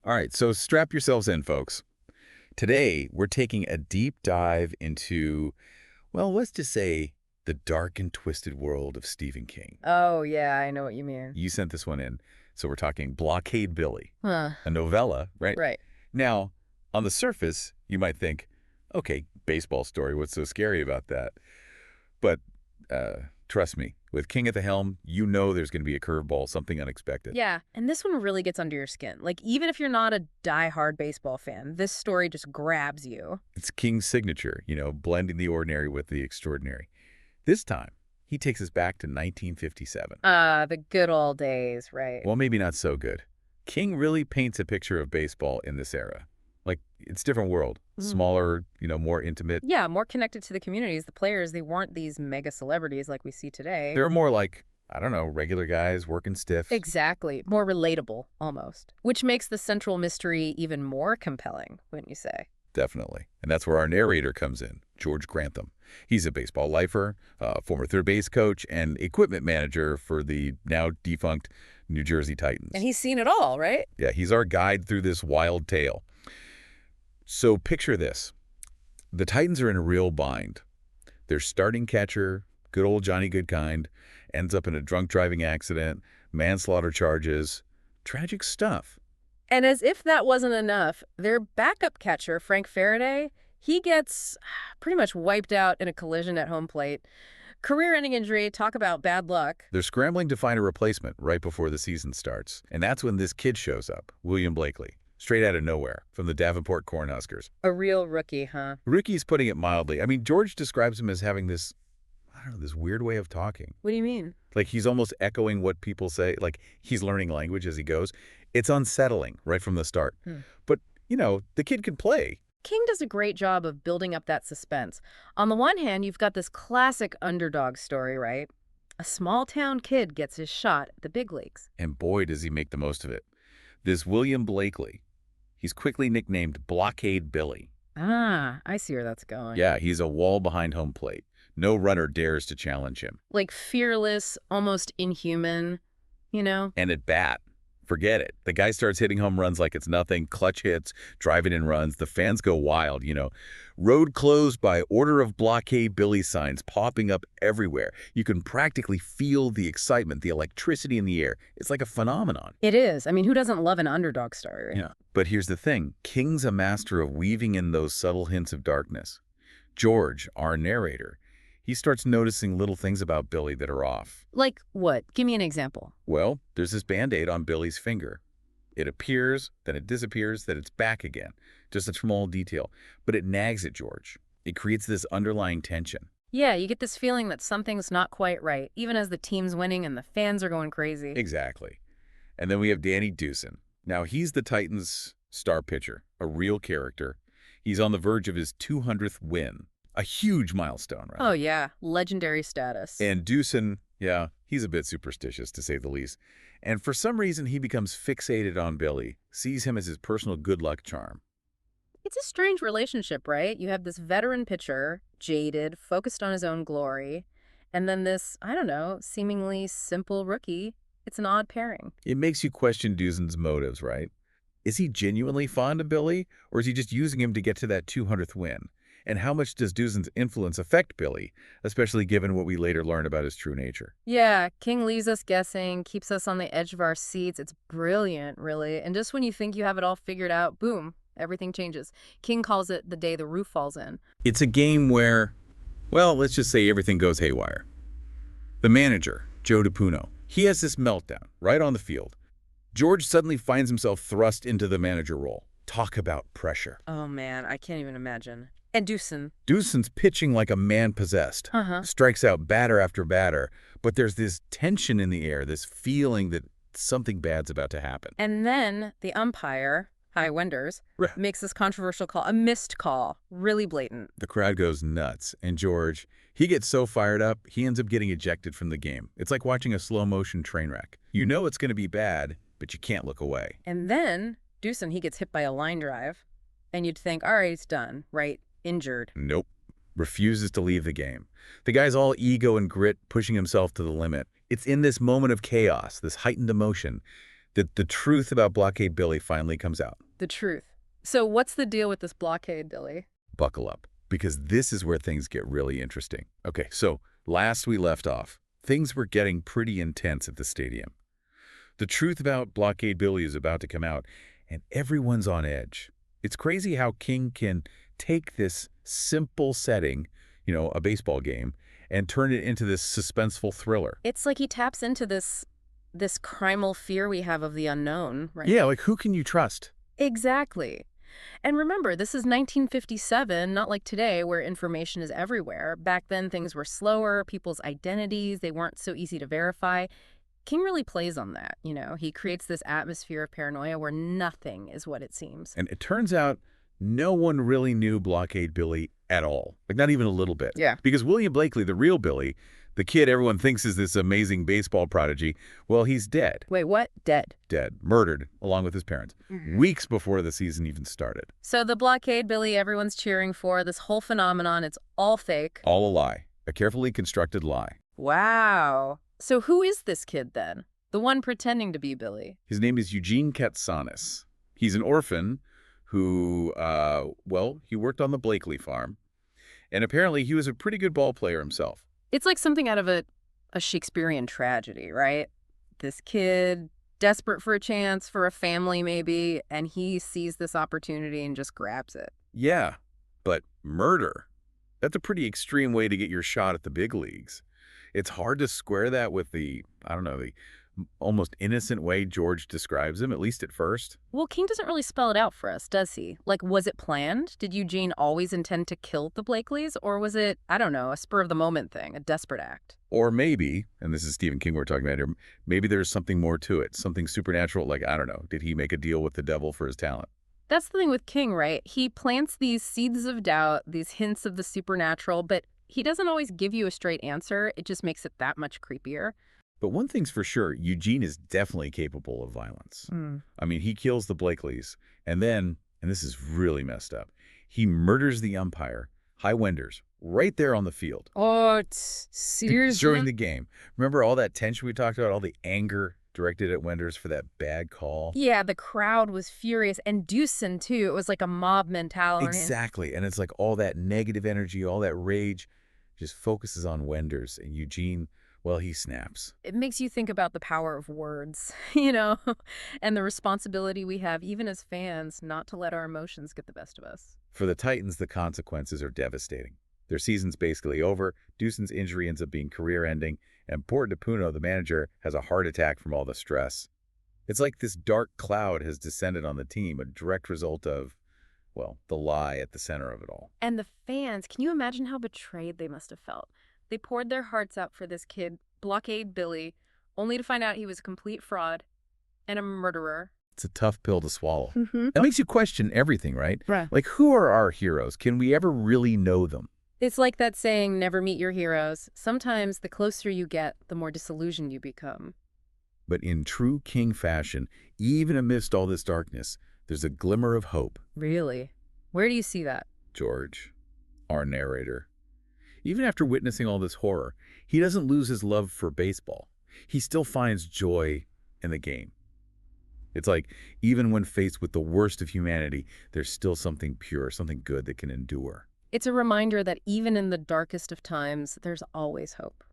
All right, so strap yourselves in, folks. Today, we're taking a deep dive into, well, let's just say, the dark and twisted world of Stephen King. Oh, yeah, I know what you mean. You sent this one in, so we're talking Blockade Billy, Huh. a novella, right? Right. Now, on the surface, you might think, okay, baseball story, what's so scary about that? But uh, trust me, with King at the helm, you know there's going to be a curveball, something unexpected. Yeah, and this one really gets under your skin. Like, even if you're not a die-hard baseball fan, this story just grabs you. It's King's signature, blending the ordinary with the extraordinary. This time, he takes us back to 1957. The good old days, right? Well, maybe not so good. King really paints a picture of baseball in this era. Like, it's a different world. Mhm. Smaller, more intimate. Yeah, more connected to the communities. The players, they weren't these mega celebrities like we see today. They're more like, I don't know, regular guys working stiff. Exactly. More relatable, almost. Which makes the central mystery even more compelling, wouldn't you say? Definitely. And that's where our narrator comes in, George Grantham. He's a baseball lifer, former third base coach, and equipment manager for the now defunct New Jersey Titans. And he's seen it all, right? Yeah, he's our guide through this wild tale. So picture this. The Titans are in a real bind. Their starting catcher, good old Johnny Goodkind, ends up in a drunk driving accident, manslaughter charges, tragic stuff. And as if that wasn't enough, their backup catcher, Frank Faraday, he gets pretty much wiped out in a collision at home plate. Career-ending injury, talk about bad luck. They're scrambling to find a replacement right before the season starts. And that's when this kid shows up, William Blakely, straight out of nowhere from the Davenport Cornhuskers. A real rookie, huh? Ricky's putting it mildly. I mean, George describes him as having this, I don't know, this weird way of talking. What do you mean? Like he's almost echoing what people say, like he's learning language as he goes. It's unsettling right from the start. But, the kid can play. King does a great job of building up that suspense. On the one hand, you've got this classic underdog story, right? A small-town kid gets his shot at the big leagues. And boy, does he make the most of it. This William Blakely, he's quickly nicknamed Blockade Billy. Ah, I see where that's going. Yeah, he's a wall behind home plate. No runner dares to challenge him. Like fearless, almost inhuman, you know? And at bat, forget it. The guy starts hitting home runs like it's nothing, clutch hits, driving in runs. The fans go wild, Road closed by order of Blockade Billy signs popping up everywhere. You can practically feel the excitement, the electricity in the air. It's like a phenomenon. It is. I mean, who doesn't love an underdog story? Yeah. But here's the thing. King's a master of weaving in those subtle hints of darkness. George, our narrator, he starts noticing little things about Billy that are off. Like what? Give me an example. Well, there's this Band-Aid on Billy's finger. It appears, then it disappears, then it's back again. Just a small detail. But it nags at George. It creates this underlying tension. Yeah, you get this feeling that something's not quite right, even as the team's winning and the fans are going crazy. Exactly. And then we have Danny Dewson. Now, he's the Titans' star pitcher, a real character. He's on the verge of his 200th win. A huge milestone, right? Oh, yeah. Legendary status. And Dewson, yeah, he's a bit superstitious, to say the least. And for some reason, he becomes fixated on Billy, sees him as his personal good luck charm. It's a strange relationship, right? You have this veteran pitcher, jaded, focused on his own glory, and then this, I don't know, seemingly simple rookie. It's an odd pairing. It makes you question Dewson's motives, right? Is he genuinely fond of Billy, or is he just using him to get to that 200th win? And how much does Dewson's influence affect Billy, especially given what we later learn about his true nature? Yeah, King leaves us guessing, keeps us on the edge of our seats. It's brilliant, really. And just when you think you have it all figured out, boom, everything changes. King calls it the day the roof falls in. It's a game where, well, let's just say everything goes haywire. The manager, Joe DiPuno, he has this meltdown right on the field. George suddenly finds himself thrust into the manager role. Talk about pressure. Oh, man, I can't even imagine. And Dewson. Dewson's pitching like a man possessed. Strikes out batter after batter. But there's this tension in the air, this feeling that something bad's about to happen. And then the umpire, Hi Wenders, makes this controversial call, a missed call, really blatant. The crowd goes nuts. And George, he gets so fired up, he ends up getting ejected from the game. It's like watching a slow-motion train wreck. You know it's going to be bad, but you can't look away. And then Dewson, he gets hit by a line drive. And you'd think, all right, he's done, right? Injured. Nope. Refuses to leave the game. The guy's all ego and grit, pushing himself to the limit. It's in this moment of chaos, this heightened emotion, That the truth about Blockade Billy finally comes out. The truth. So what's the deal with this blockade, Billy? Buckle up, because this is where things get really interesting. Okay, so last we left off, things were getting pretty intense at the stadium. The truth about Blockade Billy is about to come out, and everyone's on edge. It's crazy how King can take this simple setting, a baseball game, and turn it into this suspenseful thriller. It's like he taps into this primal fear we have of the unknown, right? Yeah, like who can you trust? Exactly. And remember, this is 1957, not like today where information is everywhere. Back then, things were slower, people's identities, they weren't so easy to verify. King really plays on that, He creates this atmosphere of paranoia where nothing is what it seems. And it turns out no one really knew Blockade Billy at all. Like, not even a little bit. Yeah. Because William Blakely, the real Billy, the kid everyone thinks is this amazing baseball prodigy, well, he's dead. Wait, what? Dead? Dead. Murdered, along with his parents, weeks before the season even started. So the Blockade Billy everyone's cheering for, this whole phenomenon, it's all fake. All a lie. A carefully constructed lie. Wow. So who is this kid then? The one pretending to be Billy? His name is Eugene Katsanis. He's an orphan who, he worked on the Blakely farm. And apparently he was a pretty good ball player himself. It's like something out of a Shakespearean tragedy, right? This kid, desperate for a chance, for a family maybe, and he sees this opportunity and just grabs it. Yeah, but murder, that's a pretty extreme way to get your shot at the big leagues. It's hard to square that with the almost innocent way George describes him, at least at first. Well, King doesn't really spell it out for us, does he? Like, was it planned? Did Eugene always intend to kill the Blakeleys? Or was it, a spur-of-the-moment thing, a desperate act? Or maybe, and this is Stephen King we're talking about here, maybe there's something more to it, something supernatural, like, did he make a deal with the devil for his talent? That's the thing with King, right? He plants these seeds of doubt, these hints of the supernatural, but he doesn't always give you a straight answer. It just makes it that much creepier. But one thing's for sure, Eugene is definitely capable of violence. I mean, he kills the Blakeleys, and then, and this is really messed up, he murders the umpire, High Wenders, right there on the field. Oh, seriously? During the game. Remember all that tension we talked about, all the anger directed at Wenders for that bad call? Yeah, the crowd was furious, and Dewson, too. It was like a mob mentality. Exactly, and it's like all that negative energy, all that rage just focuses on Wenders, and Eugene, well, he snaps. It makes you think about the power of words, and the responsibility we have, even as fans, not to let our emotions get the best of us. For the Titans, the consequences are devastating. Their season's basically over, Dewson's injury ends up being career-ending, and poor DePuno, the manager, has a heart attack from all the stress. It's like this dark cloud has descended on the team, a direct result of, the lie at the center of it all. And the fans, can you imagine how betrayed they must have felt? They poured their hearts out for this kid, Blockade Billy, only to find out he was a complete fraud and a murderer. It's a tough pill to swallow. That makes you question everything, right? Right. Like, who are our heroes? Can we ever really know them? It's like that saying, never meet your heroes. Sometimes the closer you get, the more disillusioned you become. But in true King fashion, even amidst all this darkness, there's a glimmer of hope. Really? Where do you see that? George, our narrator. Even after witnessing all this horror, he doesn't lose his love for baseball. He still finds joy in the game. It's like, even when faced with the worst of humanity, there's still something pure, something good that can endure. It's a reminder that even in the darkest of times, there's always hope.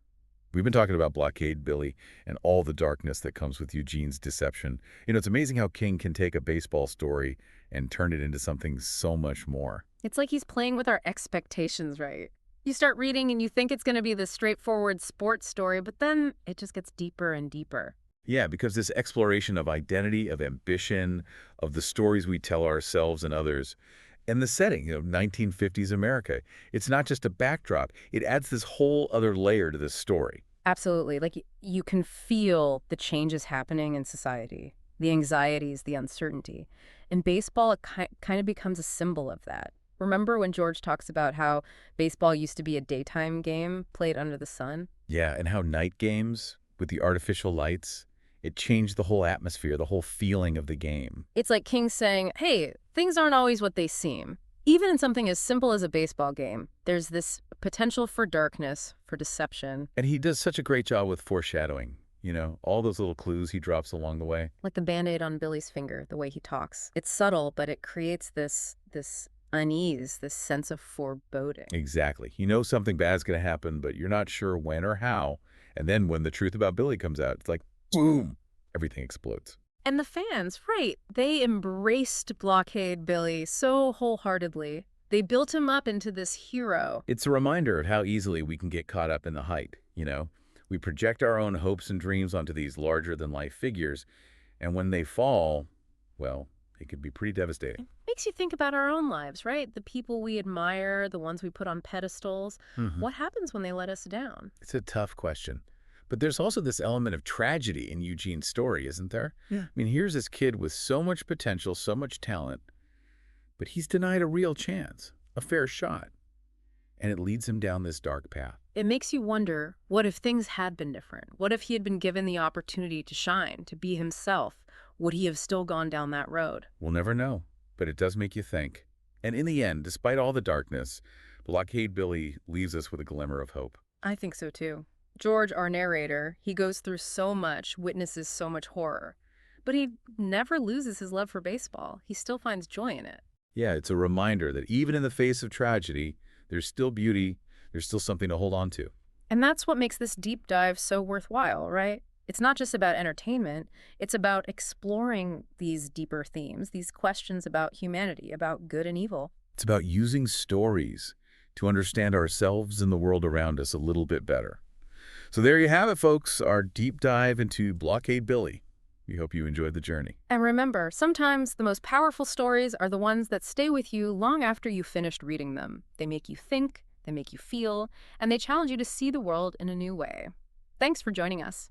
We've been talking about Blockade Billy and all the darkness that comes with Eugene's deception. It's amazing how King can take a baseball story and turn it into something so much more. It's like he's playing with our expectations, right? You start reading and you think it's going to be this straightforward sports story, but then it just gets deeper and deeper. Yeah, because this exploration of identity, of ambition, of the stories we tell ourselves and others, and the setting, 1950s America, it's not just a backdrop. It adds this whole other layer to this story. Absolutely. Like, you can feel the changes happening in society, the anxieties, the uncertainty. In baseball, it kind of becomes a symbol of that. Remember when George talks about how baseball used to be a daytime game played under the sun? Yeah, and how night games, with the artificial lights, it changed the whole atmosphere, the whole feeling of the game. It's like King saying, hey, things aren't always what they seem. Even in something as simple as a baseball game, there's this potential for darkness, for deception. And he does such a great job with foreshadowing. all those little clues he drops along the way. Like the Band-Aid on Billy's finger, the way he talks. It's subtle, but it creates this unease, this sense of foreboding. Exactly. You know something bad's going to happen, but you're not sure when or how. And then when the truth about Billy comes out, it's like, boom, everything explodes. And the fans, right, they embraced Blockade Billy so wholeheartedly. They built him up into this hero. It's a reminder of how easily we can get caught up in the hype. We project our own hopes and dreams onto these larger-than-life figures, and when they fall, well, it can be pretty devastating. Makes you think about our own lives, right? The people we admire, the ones we put on pedestals. What happens when they let us down? It's a tough question. But there's also this element of tragedy in Eugene's story, isn't there? Yeah. I mean, here's this kid with so much potential, so much talent, but he's denied a real chance, a fair shot. And it leads him down this dark path. It makes you wonder, what if things had been different? What if he had been given the opportunity to shine, to be himself? Would he have still gone down that road? We'll never know, but it does make you think. And in the end, despite all the darkness, Blockade Billy leaves us with a glimmer of hope. I think so too. George, our narrator, he goes through so much, witnesses so much horror. But he never loses his love for baseball. He still finds joy in it. Yeah, it's a reminder that even in the face of tragedy, there's still beauty, there's still something to hold on to. And that's what makes this deep dive so worthwhile, right? It's not just about entertainment, it's about exploring these deeper themes, these questions about humanity, about good and evil. It's about using stories to understand ourselves and the world around us a little bit better. So there you have it, folks, our deep dive into Blockade Billy. We hope you enjoyed the journey. And remember, sometimes the most powerful stories are the ones that stay with you long after you've finished reading them. They make you think, they make you feel, and they challenge you to see the world in a new way. Thanks for joining us.